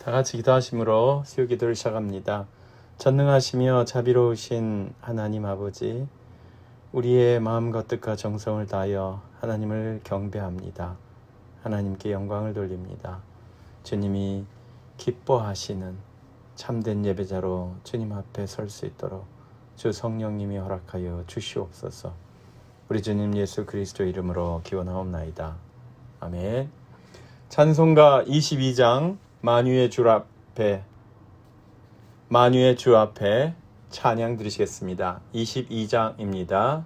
다 같이 기도하심으로 수요 기도를 시작합니다. 전능하시며 자비로우신 하나님 아버지, 우리의 마음과 뜻과 정성을 다하여 하나님을 경배합니다. 하나님께 영광을 돌립니다. 주님이 기뻐하시는 참된 예배자로 주님 앞에 설 수 있도록 주 성령님이 허락하여 주시옵소서. 우리 주님 예수 그리스도의 이름으로 기원하옵나이다. 아멘. 찬송가 22장 만유의 주 앞에 찬양 드리시겠습니다. 22장입니다.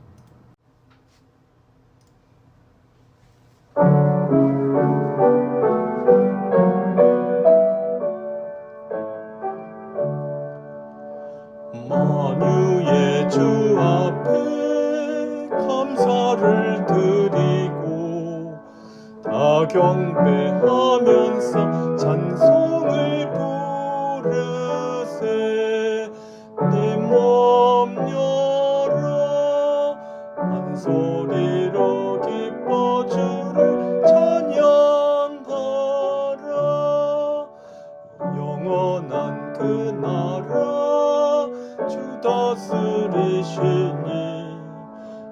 만유의 주 앞에 감사를 드리고 다 경배하면서 찬송을 부르세. 내 몸 열어 한 소리로 기뻐 주를 찬양하라. 영원한 그 나라 주 다스리시니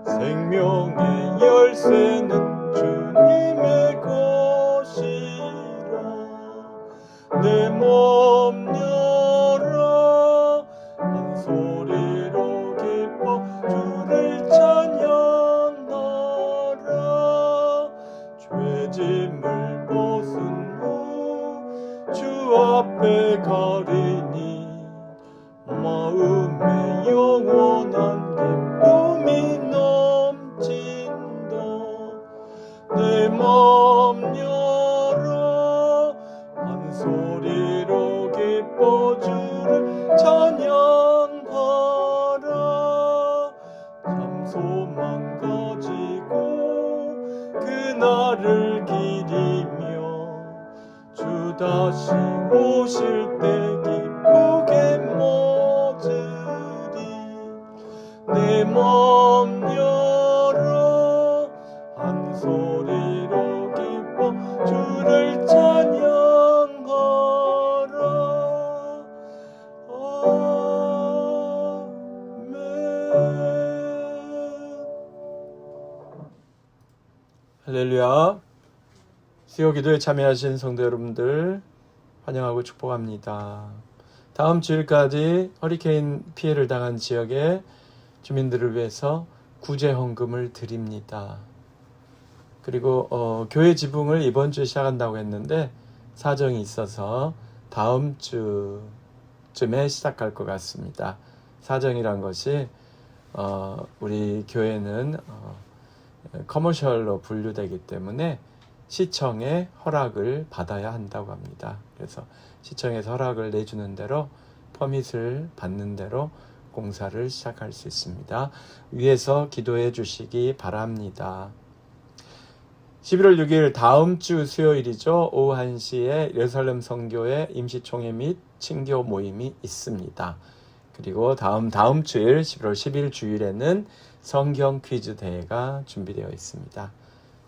생명의 열쇠는 주님의 것이라. 내 몸 열어 한 소리로 기뻐 주를 찬양하라. 죄짐을 벗은 후 주 앞에 가리니 마음에 영원한 기쁨이 넘친다. 내 맘 열어 한 소리로 기뻐 주를 찬양하라. 참 소망 가지고 그날을 기리며 주 다시 오실 때 기쁘게 맞으리. 내 맘 열어 한 소리로 기뻐 주를 찬양하라. 아멘. 할렐루야. 수요 기도에 참여하신 성도 여러분들 환영하고 축복합니다. 다음 주일까지 허리케인 피해를 당한 지역의 주민들을 위해서 구제 헌금을 드립니다. 그리고 교회 지붕을 이번 주에 시작한다고 했는데 사정이 있어서 다음 주쯤에 시작할 것 같습니다. 사정이란 것이 우리 교회는 커머셜로 분류되기 때문에 시청의 허락을 받아야 한다고 합니다. 그래서 시청에서 허락을 내주는 대로 퍼밋을 받는 대로 공사를 시작할 수 있습니다. 위에서 기도해 주시기 바랍니다. 11월 6일 다음 주 수요일이죠. 오후 1시에 예루살렘 성교회 임시총회 및 친교 모임이 있습니다. 그리고 다음 주일 11월 10일 주일에는 성경 퀴즈 대회가 준비되어 있습니다.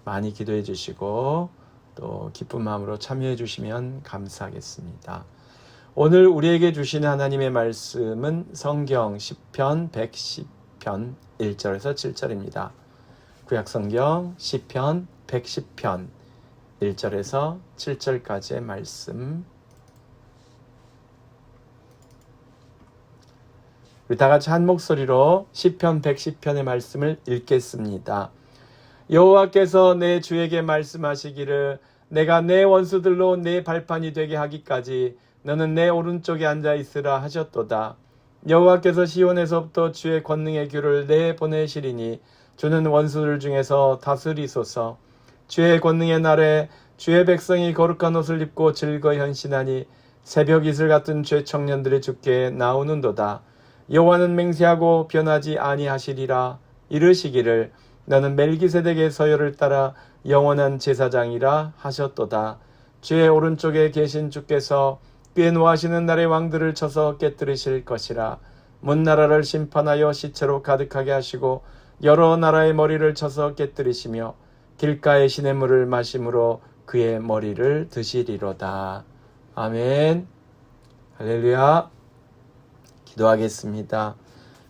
많이 기도해 주시고 또 기쁜 마음으로 참여해 주시면 감사하겠습니다. 오늘 우리에게 주시는 하나님의 말씀은 성경 시편 110편 1절에서 7절입니다. 구약성경 시편 110편 1절에서 7절까지의 말씀. 우리 다 같이 한 목소리로 시편 110편의 말씀을 읽겠습니다. 여호와께서 내 주에게 말씀하시기를 내가 내 원수들로 내 발판이 되게 하기까지 너는 내 오른쪽에 앉아 있으라 하셨도다. 여호와께서 시온에서부터 주의 권능의 규를 내보내시리니 주는 원수들 중에서 다스리소서. 주의 권능의 날에 주의 백성이 거룩한 옷을 입고 즐거이 헌신하니 새벽 이슬 같은 죄 청년들이 주께 나오는도다. 여호와는 맹세하고 변하지 아니하시리라. 이르시기를 너는 멜기세덱의 서열을 따라 영원한 제사장이라 하셨도다. 주의 오른쪽에 계신 주께서 꽤 노하시는 날의 왕들을 쳐서 깨뜨리실 것이라. 문 나라를 심판하여 시체로 가득하게 하시고 여러 나라의 머리를 쳐서 깨뜨리시며 길가의 시냇물을 마심으로 그의 머리를 드시리로다. 아멘. 할렐루야. 기도하겠습니다.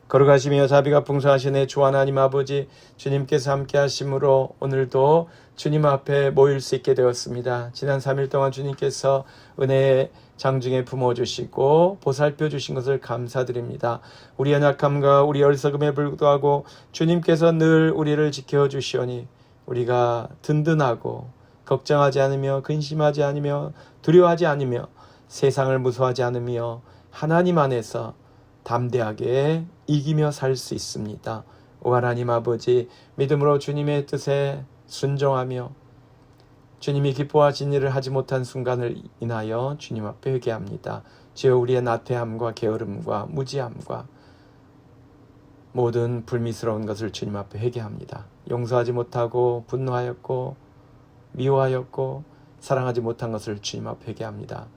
거룩하시며 자비가 풍성하신 주 하나님 아버지, 주님께서 함께 하심으로 오늘도 주님 앞에 모일 수 있게 되었습니다. 지난 3일 동안 주님께서 은혜의 장중에 품어주시고 보살펴 주신 것을 감사드립니다. 우리 연약함과 우리 어리석음에 불구하고 주님께서 늘 우리를 지켜주시오니 우리가 든든하고 걱정하지 않으며 근심하지 않으며 두려워하지 않으며 세상을 무서워하지 않으며 하나님 안에서 담대하게 이기며 살 수 있습니다. 오 하나님 아버지, 믿음으로 주님의 뜻에 순종하며 주님이 기뻐하신 일을 하지 못한 순간을 인하여 주님 앞에 회개합니다. 주여, 우리의 나태함과 게으름과 무지함과 모든 불미스러운 것을 주님 앞에 회개합니다. 용서하지 못하고 분노하였고 미워하였고 사랑하지 못한 것을 주님 앞에 회개합니다.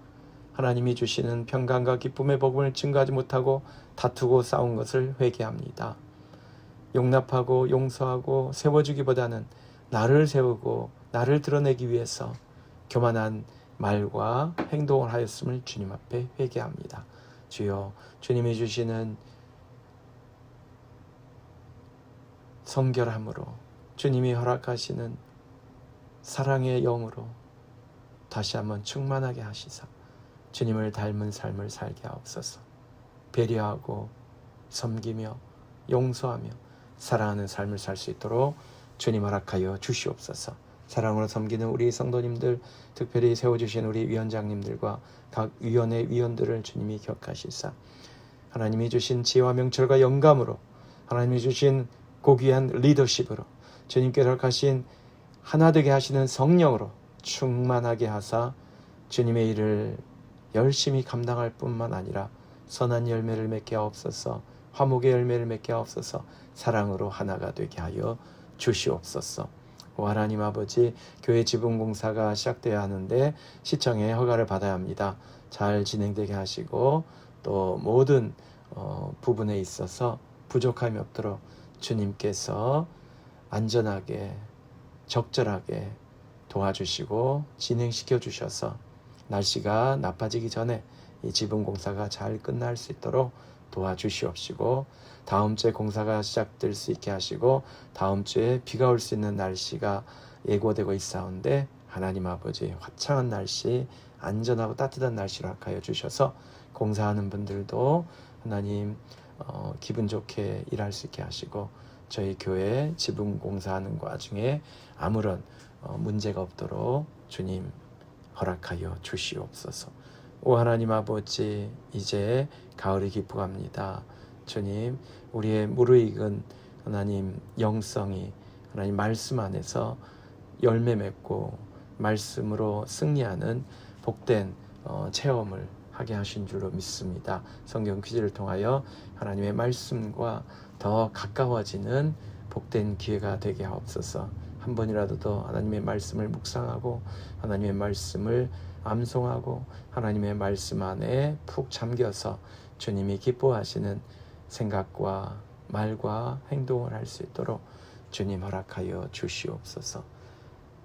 하나님이 주시는 평강과 기쁨의 복음을 증거하지 못하고 다투고 싸운 것을 회개합니다. 용납하고 용서하고 세워주기보다는 나를 세우고 나를 드러내기 위해서 교만한 말과 행동을 하였음을 주님 앞에 회개합니다. 주여, 주님이 주시는 성결함으로, 주님이 허락하시는 사랑의 영으로 다시 한번 충만하게 하시사 주님을 닮은 삶을 살게 하옵소서. 배려하고 섬기며 용서하며 사랑하는 삶을 살 수 있도록 주님 허락하여 주시옵소서. 사랑으로 섬기는 우리 성도님들, 특별히 세워주신 우리 위원장님들과 각 위원회 위원들을 주님이 격하시사 하나님이 주신 지혜와 명철과 영감으로, 하나님이 주신 고귀한 리더십으로, 주님께서 허락하신 하나 되게 하시는 성령으로 충만하게 하사 주님의 일을 열심히 감당할 뿐만 아니라 선한 열매를 맺게 하옵소서. 화목의 열매를 맺게 하옵소서. 사랑으로 하나가 되게 하여 주시옵소서. 오 하나님 아버지, 교회 지붕공사가 시작되어야 하는데 시청의 허가를 받아야 합니다. 잘 진행되게 하시고 또 모든 부분에 있어서 부족함이 없도록 주님께서 안전하게 적절하게 도와주시고 진행시켜 주셔서 날씨가 나빠지기 전에 이 지붕공사가 잘 끝날 수 있도록 도와주시옵시고, 다음 주에 공사가 시작될 수 있게 하시고 다음 주에 비가 올 수 있는 날씨가 예고되고 있사온데 하나님 아버지, 화창한 날씨, 안전하고 따뜻한 날씨로 허락하여 주셔서 공사하는 분들도 하나님 기분 좋게 일할 수 있게 하시고 저희 교회 지붕 공사하는 와중에 아무런 문제가 없도록 주님 허락하여 주시옵소서. 오 하나님 아버지, 이제 가을이 깊어갑니다. 주님, 우리의 무르익은 하나님 영성이 하나님 말씀 안에서 열매 맺고 말씀으로 승리하는 복된 체험을 하게 하신 줄로 믿습니다. 성경 퀴즈를 통하여 하나님의 말씀과 더 가까워지는 복된 기회가 되게 하옵소서. 한 번이라도 더 하나님의 말씀을 묵상하고 하나님의 말씀을 암송하고 하나님의 말씀 안에 푹 잠겨서 주님이 기뻐하시는 생각과 말과 행동을 할 수 있도록 주님 허락하여 주시옵소서.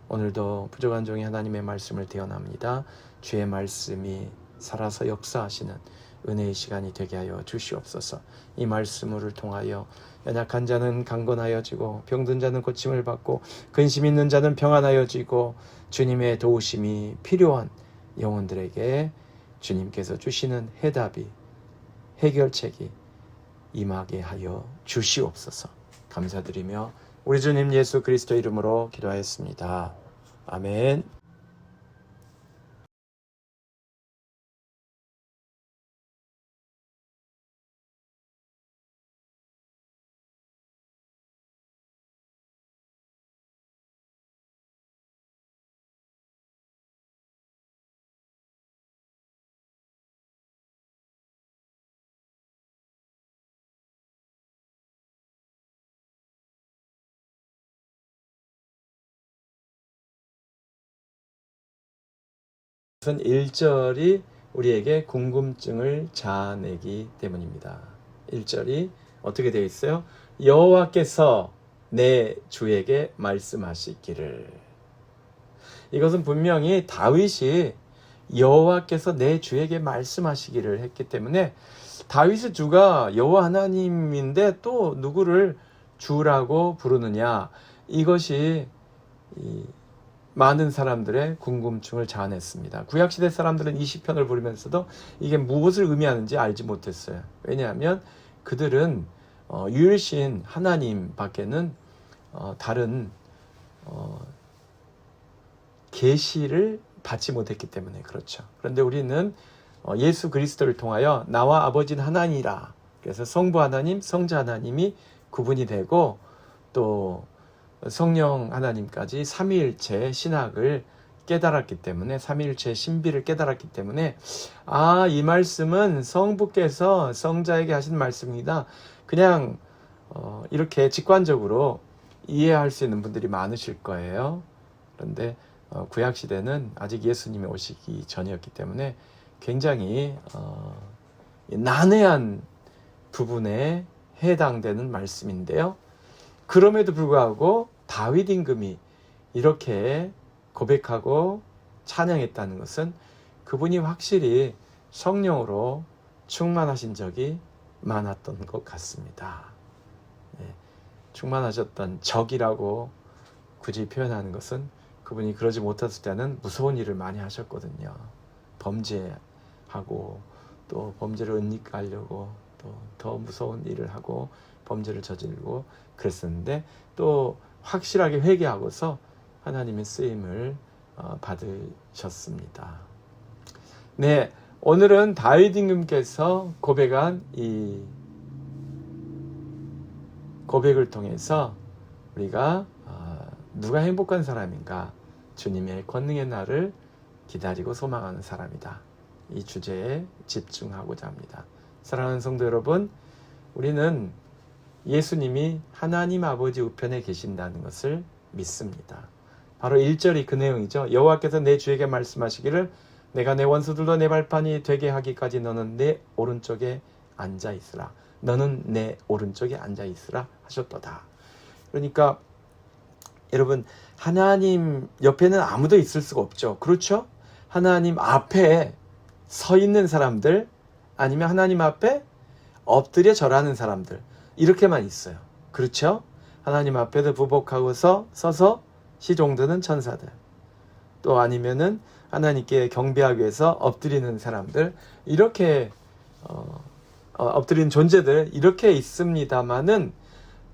오늘도 부족한 종이 하나님의 말씀을 대언합니다. 주의 말씀이 살아서 역사하시는 은혜의 시간이 되게 하여 주시옵소서. 이 말씀을 통하여 연약한 자는 강건하여지고 병든 자는 고침을 받고 근심 있는 자는 평안하여지고 주님의 도우심이 필요한 영혼들에게 주님께서 주시는 해답이, 해결책이 임하게 하여 주시옵소서. 감사드리며 우리 주님 예수 그리스도 이름으로 기도하였습니다. 아멘. 우선 1절이 우리에게 궁금증을 자아내기 때문입니다. 1절이 어떻게 되어 있어요? 여호와께서 내 주에게 말씀하시기를. 이것은 분명히 다윗이 여호와께서 내 주에게 말씀하시기를 했기 때문에 다윗의 주가 여호와 하나님인데 또 누구를 주라고 부르느냐, 이것이 많은 사람들의 궁금증을 자아냈습니다. 구약시대 사람들은 이 시편을 부르면서도 이게 무엇을 의미하는지 알지 못했어요. 왜냐하면 그들은 유일신 하나님 밖에는 다른 계시를 받지 못했기 때문에 그렇죠. 그런데 우리는 예수 그리스도를 통하여 나와 아버지는 하나니라, 그래서 성부 하나님, 성자 하나님이 구분이 되고 또 성령 하나님까지 삼위일체 신학을 깨달았기 때문에, 삼위일체 신비를 깨달았기 때문에 이 말씀은 성부께서 성자에게 하신 말씀이다, 그냥 이렇게 직관적으로 이해할 수 있는 분들이 많으실 거예요. 그런데 구약시대는 아직 예수님이 오시기 전이었기 때문에 굉장히 난해한 부분에 해당되는 말씀인데요. 그럼에도 불구하고 다윗 임금이 이렇게 고백하고 찬양했다는 것은 그분이 확실히 성령으로 충만하신 적이 많았던 것 같습니다. 충만하셨던 적이라고 굳이 표현하는 것은 그분이 그러지 못했을 때는 무서운 일을 많이 하셨거든요. 범죄하고 또 범죄를 은닉하려고 또 더 무서운 일을 하고 범죄를 저지르고 그랬었는데 또 확실하게 회개하고서 하나님의 쓰임을 받으셨습니다. 네, 오늘은 다윗 임금께서 고백한 이 고백을 통해서 우리가 누가 행복한 사람인가, 주님의 권능의 날을 기다리고 소망하는 사람이다, 이 주제에 집중하고자 합니다. 사랑하는 성도 여러분, 우리는 예수님이 하나님 아버지 우편에 계신다는 것을 믿습니다. 바로 1절이 그 내용이죠. 여호와께서 내 주에게 말씀하시기를 내가 내 원수들도 내 발판이 되게 하기까지 너는 내 오른쪽에 앉아 있으라. 너는 내 오른쪽에 앉아 있으라 하셨도다. 그러니까 여러분, 하나님 옆에는 아무도 있을 수가 없죠. 그렇죠? 하나님 앞에 서 있는 사람들, 아니면 하나님 앞에 엎드려 절하는 사람들, 이렇게만 있어요. 그렇죠? 하나님 앞에도 부복하고서 서서 시종드는 천사들, 또 아니면은 하나님께 경배하기 위해서 엎드리는 사람들, 이렇게 엎드리는 존재들, 이렇게 있습니다마는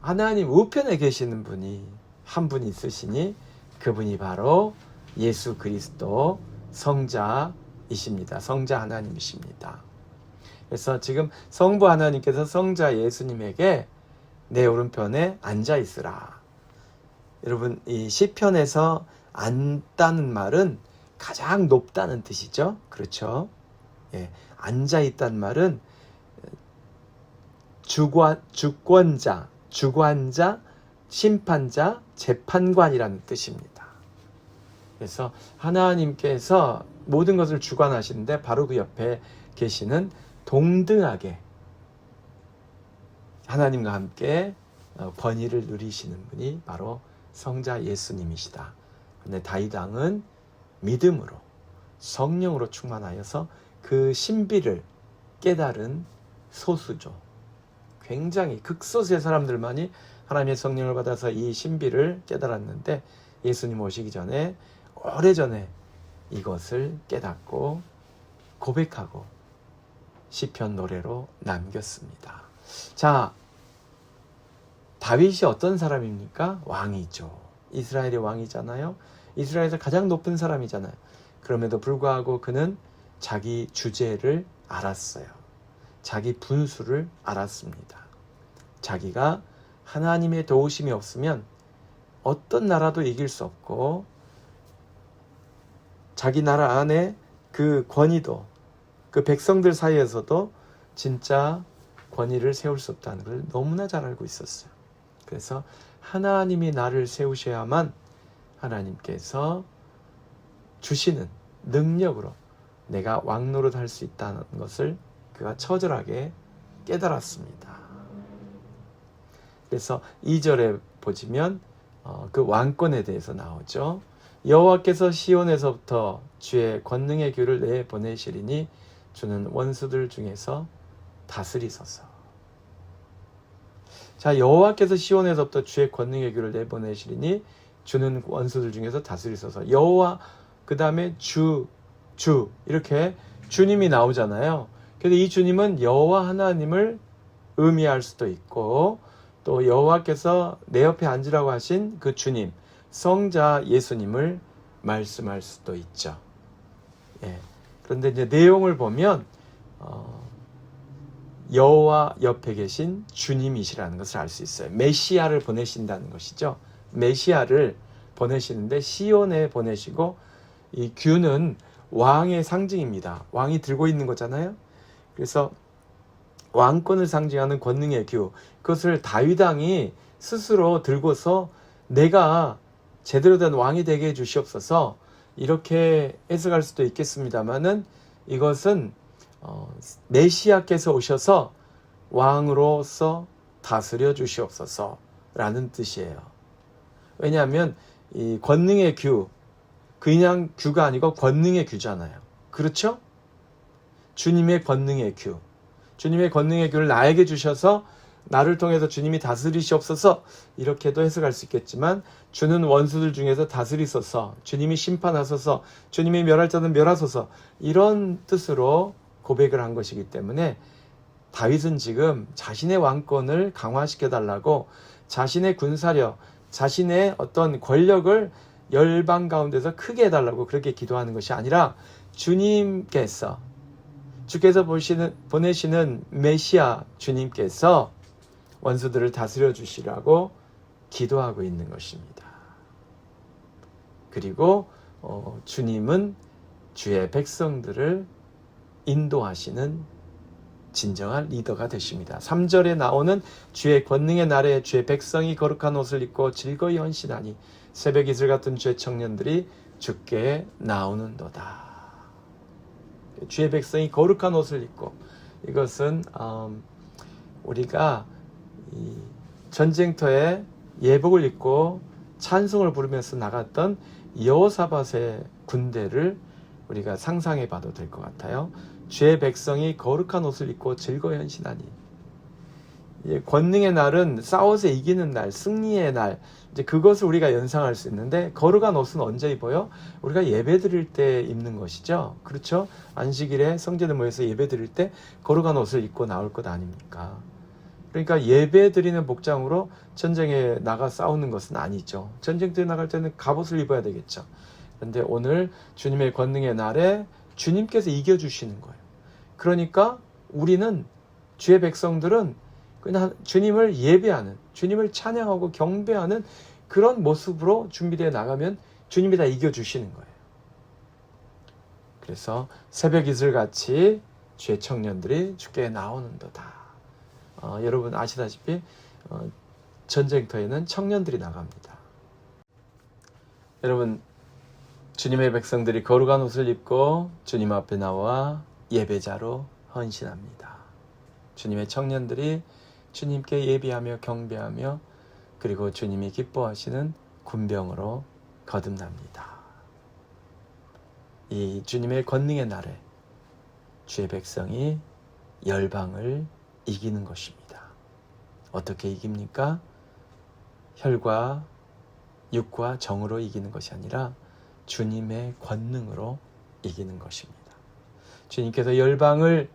하나님 우편에 계시는 분이 한 분 있으시니 그분이 바로 예수 그리스도 성자이십니다. 성자 하나님이십니다. 그래서 지금 성부 하나님께서 성자 예수님에게 내 오른편에 앉아 있으라. 여러분, 이 시편에서 앉다는 말은 가장 높다는 뜻이죠. 그렇죠? 예, 앉아 있다는 말은 주권자, 주관자, 심판자, 재판관이라는 뜻입니다. 그래서 하나님께서 모든 것을 주관하시는데 바로 그 옆에 계시는 동등하게 하나님과 함께 권위를 누리시는 분이 바로 성자 예수님이시다. 그런데 다윗 왕은 믿음으로 성령으로 충만하여서 그 신비를 깨달은 소수죠. 굉장히 극소수의 사람들만이 하나님의 성령을 받아서 이 신비를 깨달았는데, 예수님 오시기 전에 오래전에 이것을 깨닫고 고백하고 시편 노래로 남겼습니다. 자, 다윗이 어떤 사람입니까? 왕이죠. 이스라엘의 왕이잖아요. 이스라엘에서 가장 높은 사람이잖아요. 그럼에도 불구하고 그는 자기 주제를 알았어요. 자기 분수를 알았습니다. 자기가 하나님의 도우심이 없으면 어떤 나라도 이길 수 없고, 자기 나라 안에 그 권위도, 그 백성들 사이에서도 진짜 권위를 세울 수 없다는 걸 너무나 잘 알고 있었어요. 그래서 하나님이 나를 세우셔야만 하나님께서 주시는 능력으로 내가 왕노릇 할 수 있다는 것을 그가 처절하게 깨달았습니다. 그래서 2절에 보시면 그 왕권에 대해서 나오죠. 여호와께서 시온에서부터 주의 권능의 규를 내보내시리니 주는 원수들 중에서 다스리소서. 자, 여호와께서 시온에서부터 주의 권능의 규를 내보내시리니 주는 원수들 중에서 다스리소서. 여호와 그 다음에 주 이렇게 주님이 나오잖아요. 그런데 이 주님은 여호와 하나님을 의미할 수도 있고 또 여호와께서 내 옆에 앉으라고 하신 그 주님, 성자 예수님을 말씀할 수도 있죠. 예. 그런데 이제 내용을 보면 여호와 옆에 계신 주님이시라는 것을 알 수 있어요. 메시아를 보내신다는 것이죠. 메시아를 보내시는데 시온에 보내시고 이 규는 왕의 상징입니다. 왕이 들고 있는 거잖아요. 그래서 왕권을 상징하는 권능의 규, 그것을 다윗 왕이 스스로 들고서 내가 제대로 된 왕이 되게 해 주시옵소서, 이렇게 해석할 수도 있겠습니다만은 이것은 메시아께서 오셔서 왕으로서 다스려 주시옵소서라는 뜻이에요. 왜냐하면 이 권능의 규, 그냥 규가 아니고 권능의 규잖아요. 그렇죠? 주님의 권능의 규, 주님의 권능의 규를 나에게 주셔서 나를 통해서 주님이 다스리시옵소서, 이렇게도 해석할 수 있겠지만 주는 원수들 중에서 다스리소서, 주님이 심판하소서, 주님이 멸할 자는 멸하소서, 이런 뜻으로 고백을 한 것이기 때문에 다윗은 지금 자신의 왕권을 강화시켜달라고 자신의 군사력, 자신의 어떤 권력을 열방 가운데서 크게 해달라고 그렇게 기도하는 것이 아니라 주께서 보내시는 메시아 주님께서 원수들을 다스려 주시라고 기도하고 있는 것입니다. 그리고 주님은 주의 백성들을 인도하시는 진정한 리더가 되십니다. 3절에 나오는 주의 권능의 날에 주의 백성이 거룩한 옷을 입고 즐거이 헌신하니 새벽 이슬 같은 주의 청년들이 주께 나오는도다. 주의 백성이 거룩한 옷을 입고, 이것은 우리가 이 전쟁터에 예복을 입고 찬송을 부르면서 나갔던 여호사밧의 군대를 우리가 상상해 봐도 될 것 같아요. 주의 백성이 거룩한 옷을 입고 즐거이 헌신하니, 권능의 날은 싸워서 이기는 날, 승리의 날, 이제 그것을 우리가 연상할 수 있는데, 거룩한 옷은 언제 입어요? 우리가 예배 드릴 때 입는 것이죠. 그렇죠? 안식일에 성전에 모여서 예배 드릴 때 거룩한 옷을 입고 나올 것 아닙니까? 그러니까 예배 드리는 복장으로 전쟁에 나가 싸우는 것은 아니죠. 전쟁터에 나갈 때는 갑옷을 입어야 되겠죠. 그런데 오늘 주님의 권능의 날에 주님께서 이겨주시는 거예요. 그러니까 우리는, 주의 백성들은 그냥 주님을 예배하는, 주님을 찬양하고 경배하는 그런 모습으로 준비되어 나가면 주님이 다 이겨주시는 거예요. 그래서 새벽 이슬같이 주의 청년들이 주께 나오는도다. 여러분 아시다시피 전쟁터에는 청년들이 나갑니다. 여러분, 주님의 백성들이 거룩한 옷을 입고 주님 앞에 나와 예배자로 헌신합니다. 주님의 청년들이 주님께 예비하며 경배하며, 그리고 주님이 기뻐하시는 군병으로 거듭납니다. 이 주님의 권능의 날에 주의 백성이 열방을 이기는 것입니다. 어떻게 이깁니까? 혈과 육과 정으로 이기는 것이 아니라 주님의 권능으로 이기는 것입니다. 주님께서 열방을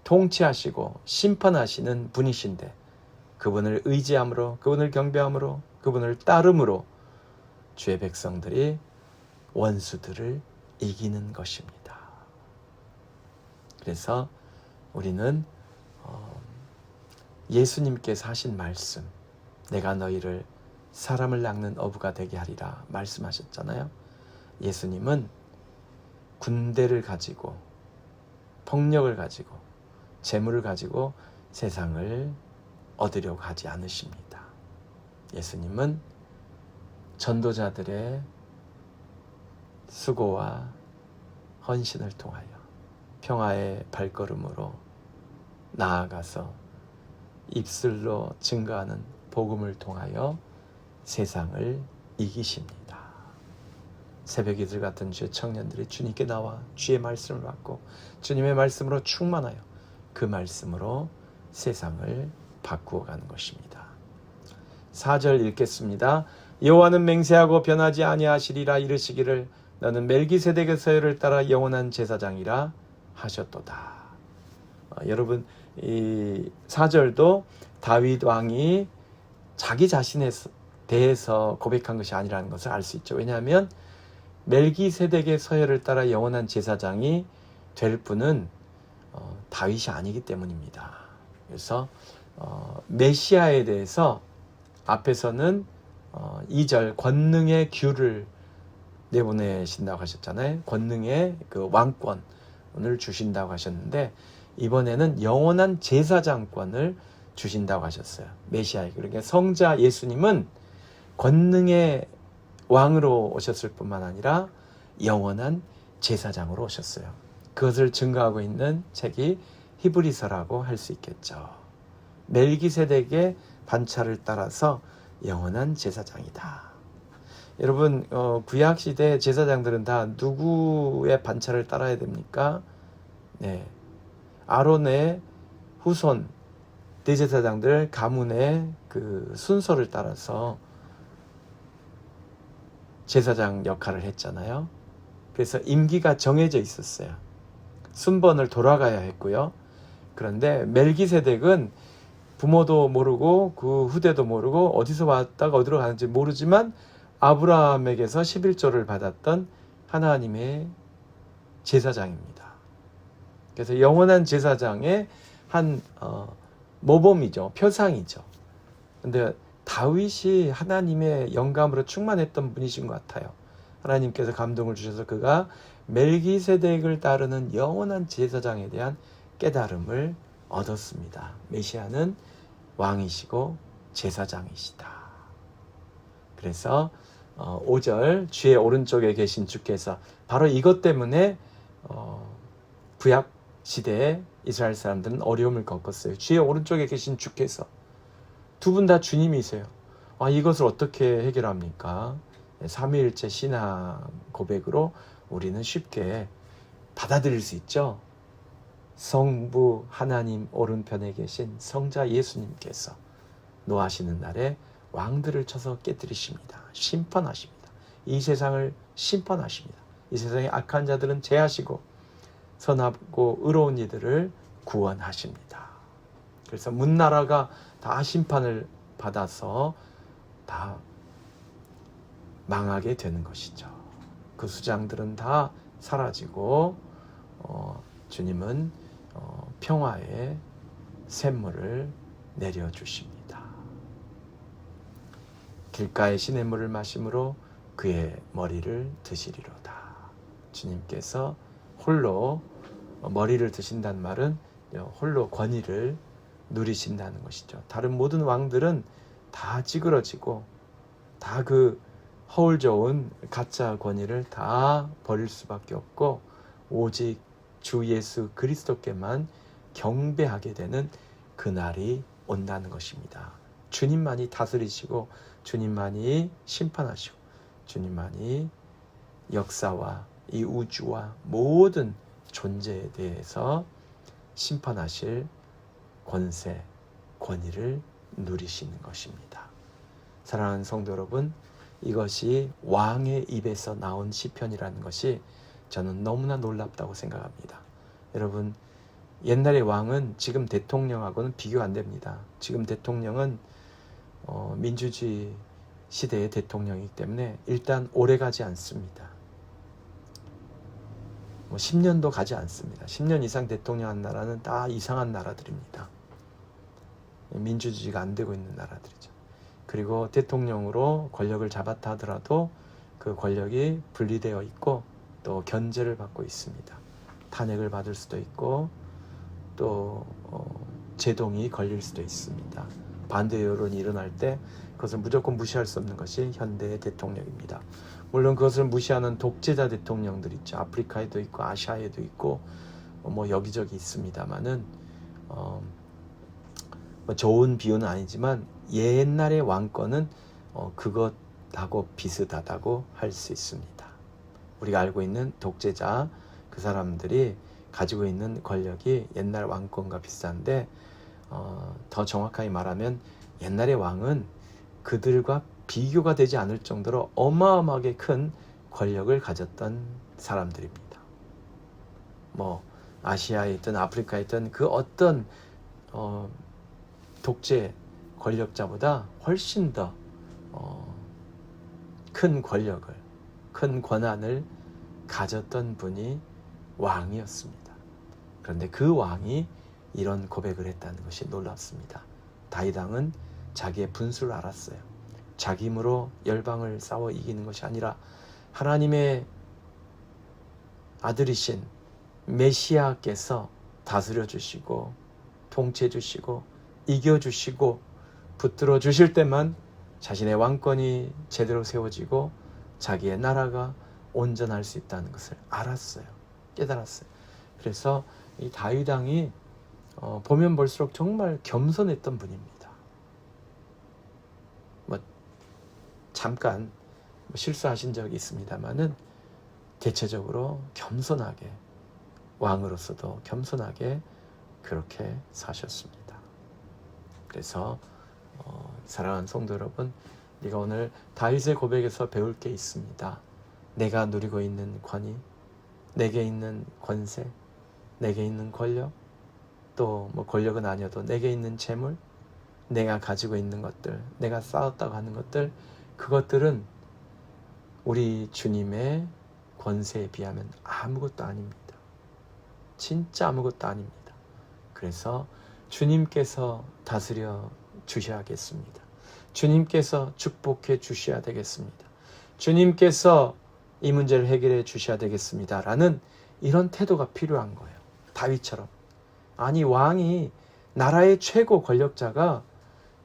통치하시고 심판하시는 분이신데, 그분을 의지함으로, 그분을 경배함으로, 그분을 따름으로 주의 백성들이 원수들을 이기는 것입니다. 그래서 우리는 예수님께서 하신 말씀, 내가 너희를 사람을 낚는 어부가 되게 하리라 말씀하셨잖아요. 예수님은 군대를 가지고, 폭력을 가지고, 재물을 가지고 세상을 얻으려고 하지 않으십니다. 예수님은 전도자들의 수고와 헌신을 통하여 평화의 발걸음으로 나아가서 입술로 증거하는 복음을 통하여 세상을 이기십니다. 새벽 이슬 같은 주의 청년들이 주님께 나와 주의 말씀을 받고 주님의 말씀으로 충만하여 그 말씀으로 세상을 바꾸어 가는 것입니다. 4절 읽겠습니다. 여호와는 맹세하고 변하지 아니하시리라 이르시기를 너는 멜기세덱의 서열을 따라 영원한 제사장이라 하셨도다. 여러분 이 4절도 다윗 왕이 자기 자신에 대해서 고백한 것이 아니라는 것을 알 수 있죠. 왜냐하면 멜기세덱의 서열을 따라 영원한 제사장이 될 분은 다윗이 아니기 때문입니다. 그래서 메시아에 대해서 앞에서는 2절 권능의 규를 내보내신다고 하셨잖아요. 권능의 그 왕권을 주신다고 하셨는데 이번에는 영원한 제사장권을 주신다고 하셨어요. 메시아에게. 그러니까 성자 예수님은 권능의 왕으로 오셨을 뿐만 아니라 영원한 제사장으로 오셨어요. 그것을 증거하고 있는 책이 히브리서라고 할 수 있겠죠. 멜기세덱의 반차를 따라서 영원한 제사장이다. 여러분 구약시대 제사장들은 다 누구의 반차를 따라야 됩니까? 네, 아론의 후손 대제사장들 가문의 그 순서를 따라서 제사장 역할을 했잖아요. 그래서 임기가 정해져 있었어요. 순번을 돌아가야 했고요. 그런데 멜기세덱은 부모도 모르고 그 후대도 모르고 어디서 왔다가 어디로 가는지 모르지만 아브라함에게서 11조를 받았던 하나님의 제사장입니다. 그래서 영원한 제사장의 한 모범이죠. 표상이죠. 근데 다윗이 하나님의 영감으로 충만했던 분이신 것 같아요. 하나님께서 감동을 주셔서 그가 멜기세덱을 따르는 영원한 제사장에 대한 깨달음을 얻었습니다. 메시아는 왕이시고 제사장이시다. 그래서 5절 주의 오른쪽에 계신 주께서 바로 이것 때문에 구약 시대에 이스라엘 사람들은 어려움을 겪었어요. 주의 오른쪽에 계신 주께서 두 분 다 주님이세요. 이것을 어떻게 해결합니까? 삼위일체 신앙 고백으로 우리는 쉽게 받아들일 수 있죠. 성부 하나님 오른편에 계신 성자 예수님께서 노하시는 날에 왕들을 쳐서 깨뜨리십니다. 심판하십니다. 이 세상을 심판하십니다. 이 세상의 악한 자들은 제하시고 선하고 의로운 이들을 구원하십니다. 그래서 문나라가 다 심판을 받아서 다 망하게 되는 것이죠. 그 수장들은 다 사라지고 주님은 평화의 샘물을 내려주십니다. 길가의 시냇물을 마심으로 그의 머리를 드시리로다. 주님께서 홀로 머리를 드신다는 말은 홀로 권위를 누리신다는 것이죠. 다른 모든 왕들은 다 찌그러지고 다 그 허울 좋은 가짜 권위를 다 버릴 수밖에 없고 오직 주 예수 그리스도께만 경배하게 되는 그날이 온다는 것입니다. 주님만이 다스리시고 주님만이 심판하시고 주님만이 역사와 이 우주와 모든 존재에 대해서 심판하실 권세, 권위를 누리시는 것입니다. 사랑하는 성도 여러분, 이것이 왕의 입에서 나온 시편이라는 것이 저는 너무나 놀랍다고 생각합니다. 여러분, 옛날의 왕은 지금 대통령하고는 비교 안 됩니다. 지금 대통령은 민주주의 시대의 대통령이기 때문에 일단 오래 가지 않습니다. 10년도 가지 않습니다. 10년 이상 대통령 한 나라는 다 이상한 나라들입니다. 민주주의가 안 되고 있는 나라들이죠. 그리고 대통령으로 권력을 잡았다 하더라도 그 권력이 분리되어 있고 또 견제를 받고 있습니다. 탄핵을 받을 수도 있고 또 제동이 걸릴 수도 있습니다. 반대 여론이 일어날 때 그것을 무조건 무시할 수 없는 것이 현대의 대통령입니다. 물론 그것을 무시하는 독재자 대통령들 있죠. 아프리카에도 있고 아시아에도 있고 여기저기 있습니다만은 좋은 비유는 아니지만 옛날의 왕권은 그것하고 비슷하다고 할 수 있습니다. 우리가 알고 있는 독재자, 그 사람들이 가지고 있는 권력이 옛날 왕권과 비슷한데 더 정확하게 말하면 옛날의 왕은 그들과 비교가 되지 않을 정도로 어마어마하게 큰 권력을 가졌던 사람들입니다. 뭐 아시아에 있든 아프리카에 있든 그 어떤 독재 권력자보다 훨씬 더 큰 권력을, 큰 권한을 가졌던 분이 왕이었습니다. 그런데 그 왕이 이런 고백을 했다는 것이 놀랍습니다. 다윗 왕은 자기의 분수를 알았어요. 자기 힘으로 열방을 싸워 이기는 것이 아니라 하나님의 아들이신 메시아께서 다스려 주시고 통치해 주시고 이겨 주시고 붙들어 주실 때만 자신의 왕권이 제대로 세워지고 자기의 나라가 온전할 수 있다는 것을 알았어요. 깨달았어요. 그래서 이 다윗 왕이 보면 볼수록 정말 겸손했던 분입니다. 뭐 잠깐 실수하신 적이 있습니다만은 대체적으로 겸손하게, 왕으로서도 겸손하게 그렇게 사셨습니다. 그래서 사랑하는 성도 여러분, 우리가 오늘 다윗의 고백에서 배울 게 있습니다. 내가 누리고 있는 권위, 내게 있는 권세, 내게 있는 권력, 또 뭐 권력은 아니어도 내게 있는 재물, 내가 가지고 있는 것들, 내가 쌓았다고 하는 것들, 그것들은 우리 주님의 권세에 비하면 아무것도 아닙니다. 진짜 아무것도 아닙니다. 그래서 주님께서 다스려 주셔야겠습니다. 주님께서 축복해 주셔야 되겠습니다. 주님께서 이 문제를 해결해 주셔야 되겠습니다. 라는 이런 태도가 필요한 거예요. 다윗처럼. 아니, 왕이, 나라의 최고 권력자가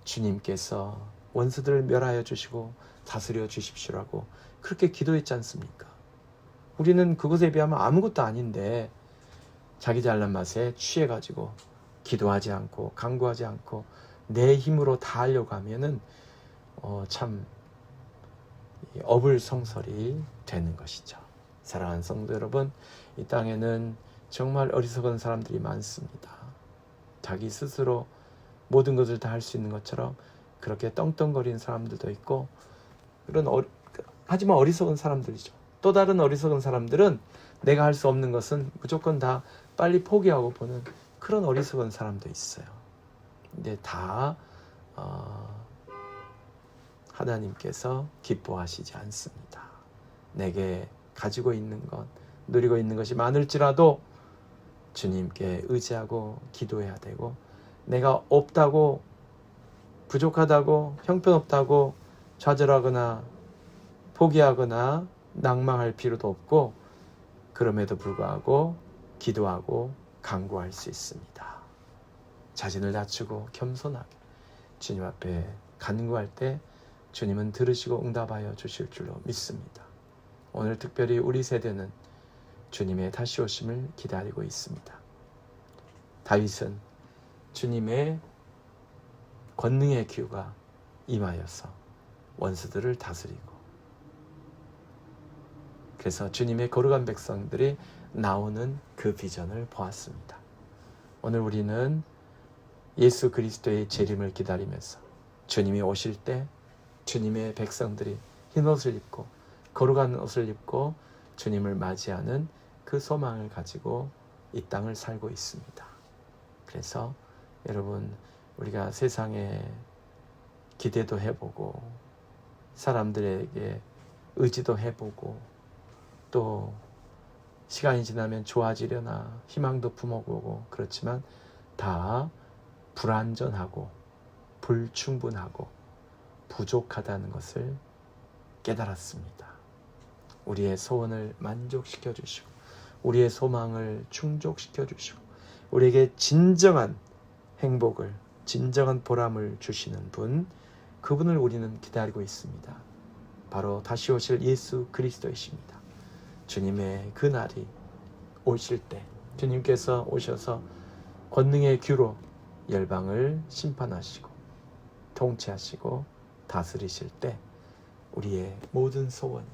주님께서 원수들을 멸하여 주시고 다스려 주십시오라고 그렇게 기도했지 않습니까? 우리는 그것에 비하면 아무것도 아닌데 자기 잘난 맛에 취해가지고 기도하지 않고 간구하지 않고 내 힘으로 다 하려고 하면은 참 어불성설이 되는 것이죠. 사랑하는 성도 여러분, 이 땅에는 정말 어리석은 사람들이 많습니다. 자기 스스로 모든 것을 다 할 수 있는 것처럼 그렇게 떵떵거리는 사람들도 있고, 하지만 어리석은 사람들이죠. 또 다른 어리석은 사람들은 내가 할 수 없는 것은 무조건 다 빨리 포기하고 보는 그런 어리석은 사람도 있어요. 근데 다 하나님께서 기뻐하시지 않습니다. 내게 가지고 있는 것, 누리고 있는 것이 많을지라도 주님께 의지하고 기도해야 되고, 내가 없다고, 부족하다고, 형편없다고 좌절하거나 포기하거나 낭망할 필요도 없고, 그럼에도 불구하고 기도하고 간구할 수 있습니다. 자신을 낮추고 겸손하게 주님 앞에 간구할 때 주님은 들으시고 응답하여 주실 줄로 믿습니다. 오늘 특별히 우리 세대는 주님의 다시 오심을 기다리고 있습니다. 다윗은 주님의 권능의 기후가 임하여서 원수들을 다스리고, 그래서 주님의 거룩한 백성들이 나오는 그 비전을 보았습니다. 오늘 우리는 예수 그리스도의 재림을 기다리면서 주님이 오실 때 주님의 백성들이 흰 옷을 입고 거룩한 옷을 입고 주님을 맞이하는 그 소망을 가지고 이 땅을 살고 있습니다. 그래서 여러분, 우리가 세상에 기대도 해보고 사람들에게 의지도 해보고 또 시간이 지나면 좋아지려나 희망도 품어보고, 그렇지만 다 불완전하고 불충분하고 부족하다는 것을 깨달았습니다. 우리의 소원을 만족시켜 주시고 우리의 소망을 충족시켜 주시고 우리에게 진정한 행복을, 진정한 보람을 주시는 분, 그분을 우리는 기다리고 있습니다. 바로 다시 오실 예수 그리스도이십니다. 주님의 그 날이 오실 때, 주님께서 오셔서 권능의 규로 열방을 심판하시고 통치하시고 다스리실 때 우리의 모든 소원이,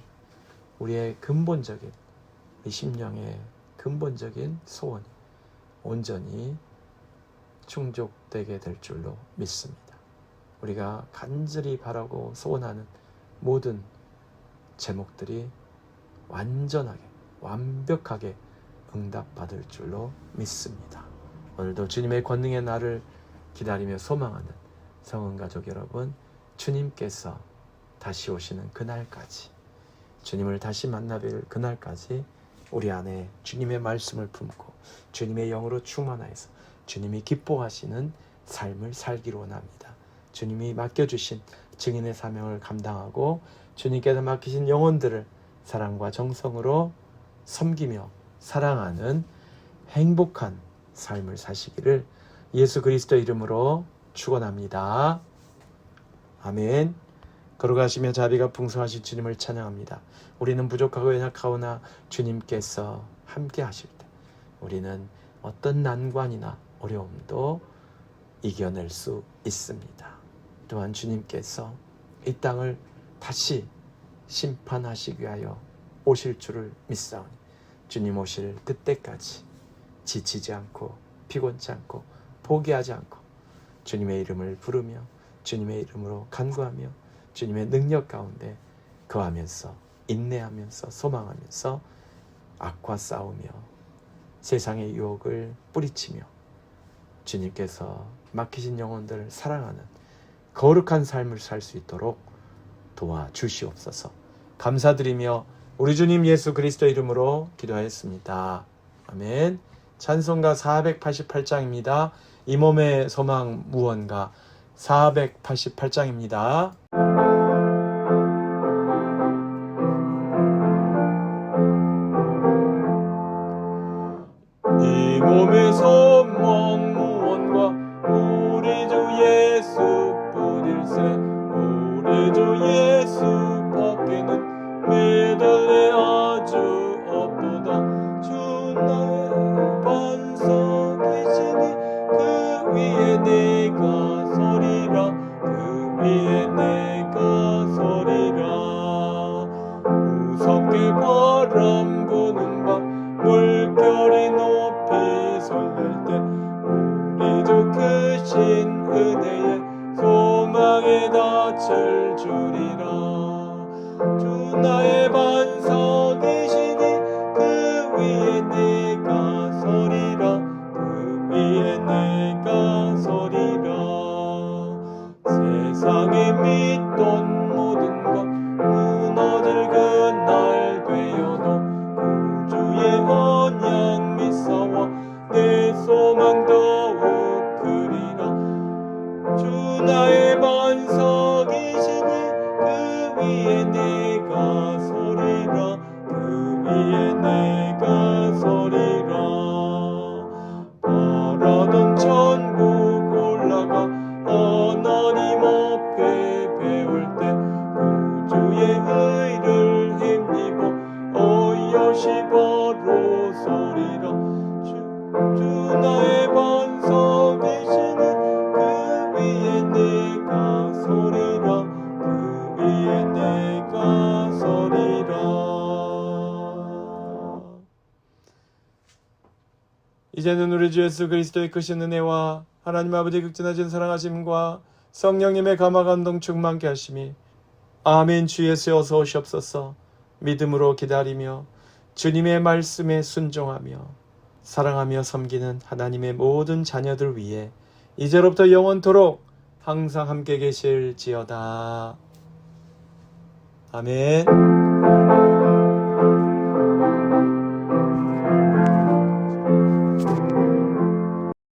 우리의 근본적인, 우리 심령의 근본적인 소원이 온전히 충족되게 될 줄로 믿습니다. 우리가 간절히 바라고 소원하는 모든 제목들이 완전하게, 완벽하게 응답받을 줄로 믿습니다. 오늘도 주님의 권능의 날을 기다리며 소망하는 성은가족 여러분, 주님께서 다시 오시는 그날까지, 주님을 다시 만나뵐 그날까지 우리 안에 주님의 말씀을 품고 주님의 영으로 충만하여서 주님이 기뻐하시는 삶을 살기로 원합니다. 주님이 맡겨주신 증인의 사명을 감당하고 주님께서 맡기신 영혼들을 사랑과 정성으로 섬기며 사랑하는 행복한 삶을 사시기를 예수 그리스도 이름으로 축원합니다. 아멘. 걸어가시며 자비가 풍성하신 주님을 찬양합니다. 우리는 부족하고 연약하오나 주님께서 함께 하실 때 우리는 어떤 난관이나 어려움도 이겨낼 수 있습니다. 또한 주님께서 이 땅을 다시 심판하시기 위하여 오실 줄을 믿사오니 주님 오실 그때까지 지치지 않고 피곤치 않고 포기하지 않고 주님의 이름을 부르며 주님의 이름으로 간구하며 주님의 능력 가운데 거하면서 인내하면서 소망하면서 악과 싸우며 세상의 유혹을 뿌리치며 주님께서 맡기신 영혼들을 사랑하는 거룩한 삶을 살 수 있도록 도와주시옵소서. 감사드리며 우리 주님 예수 그리스도 이름으로 기도하였습니다. 아멘. 찬송가 488장입니다. 이 몸의 소망 무언가 488장입니다. 이 몸의 소망 무언가 우리 주 예수뿐일세. 우리 주 예수 밖에는 매달려 아주 없도다. 주 나의 반석이시니 그 위에 내가 서리라. 그 위에 내가 서리라. 무섭게 바람 부는 밤 물결이 높이 설릴 때 우리 주 크신 은혜에 소망에 닿을 줄이라. 주 나의 반석이시니 그 위에 내가 서리라. 그 위에 내가 서리라. 세상에 믿던 모든 것 무너질 그날 되어도 구주의 언약 믿사와 내 소망 더욱 크리라. 주 나의 반석이시니 그 위에 내가 서리라. 그 위에 내가 서리라. 바라던 천국 올라가 하나님 앞에 배울 때 구주의 의를 힘입어 어여시 바로 서리라. 주 나의 반석이시니 그 위에 내가 서리라. 그 위에 내가 서리라. 이제는 우리 주 예수 그리스도의 크신 은혜와 하나님 아버지의 극진하신 사랑하심과 성령님의 감화 감동 충만케 하심이 아멘. 주 예수 어서 오시옵소서. 믿음으로 기다리며 주님의 말씀에 순종하며 사랑하며 섬기는 하나님의 모든 자녀들 위해 이제로부터 영원토록 항상 함께 계실지어다. 아멘.